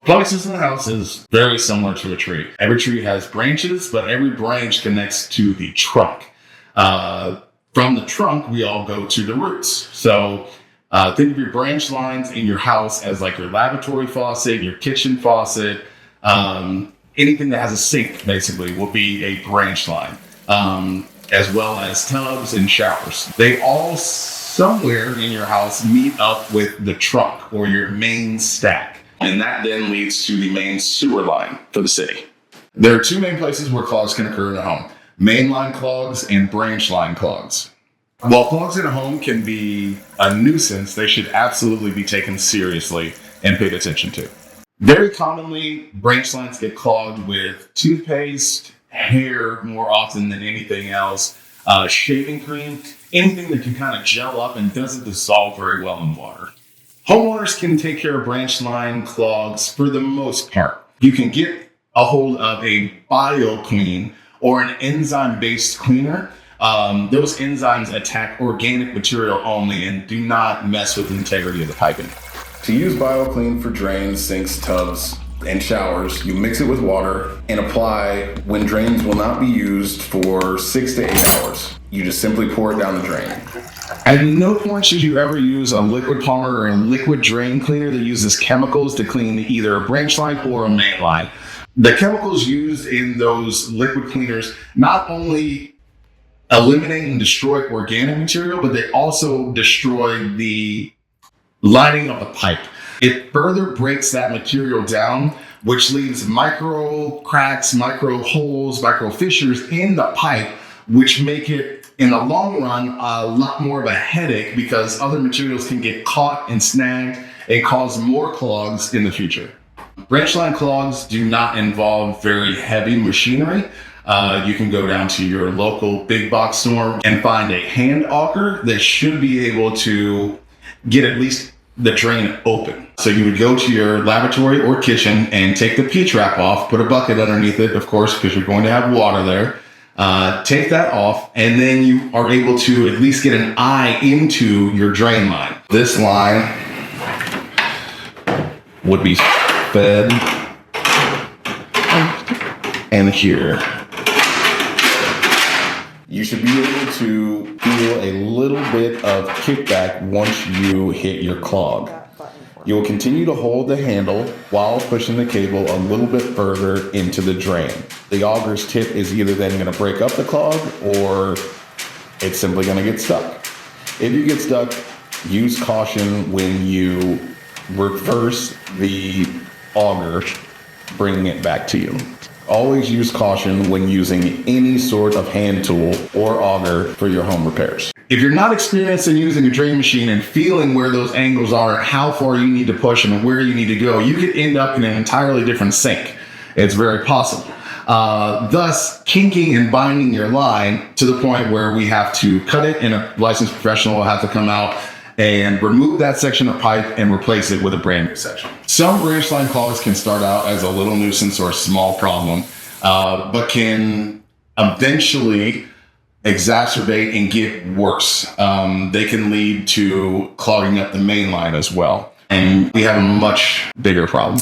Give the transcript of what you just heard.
Plumbing system in a house is very similar to a tree. Every tree has branches, but every branch connects to the trunk. From the trunk, we all go to the roots. So think of your branch lines in your house as like your lavatory faucet, your kitchen faucet. Anything that has a sink, basically, will be a branch line, as well as tubs and showers. They all somewhere in your house meet up with the trunk or your main stack. And that then leads to the main sewer line for the city. There are two main places where clogs can occur in a home: mainline clogs and branch line clogs. While clogs in a home can be a nuisance, they should absolutely be taken seriously and paid attention to. Very commonly, branch lines get clogged with toothpaste, hair more often than anything else, shaving cream, anything that can kind of gel up and doesn't dissolve very well in water. Homeowners can take care of branch line clogs for the most part. You can get a hold of a BioClean or an enzyme-based cleaner. Those enzymes attack organic material only and do not mess with the integrity of the piping. To use BioClean for drains, sinks, tubs, and showers, you mix it with water and apply when drains will not be used for 6 to 8 hours. You just simply pour it down the drain. At no point should you ever use a liquid plumber or a liquid drain cleaner that uses chemicals to clean either a branch line or a main line. The chemicals used in those liquid cleaners not only eliminate and destroy organic material, but they also destroy the lining of the pipe. It further breaks that material down, which leaves micro cracks, micro holes, micro fissures in the pipe, which make it, in the long run, a lot more of a headache because other materials can get caught and snagged and cause more clogs in the future. Branch line clogs do not involve very heavy machinery. You can go down to your local big box store and find a hand auger that should be able to get at least the drain open. So you would go to your lavatory or kitchen and take the P-trap off, put a bucket underneath it, of course, because you're going to have water there. Take that off, and then you are able to at least get an eye into your drain line. This line would be fed and here. You should be able to feel a little bit of kickback once you hit your clog. You will continue to hold the handle while pushing the cable a little bit further into the drain. The auger's tip is either then going to break up the clog or it's simply going to get stuck. If you get stuck, use caution when you reverse the auger, bringing it back to you. Always use caution when using any sort of hand tool or auger for your home repairs. If you're not experienced in using a drain machine and feeling where those angles are, how far you need to push and where you need to go, you could end up in an entirely different sink. It's very possible. Thus, kinking and binding your line to the point where we have to cut it and a licensed professional will have to come out and remove that section of pipe and replace it with a brand new section. Some branch line clogs can start out as a little nuisance or a small problem, but can eventually exacerbate and get worse. They can lead to clogging up the main line as well. And we have a much bigger problem.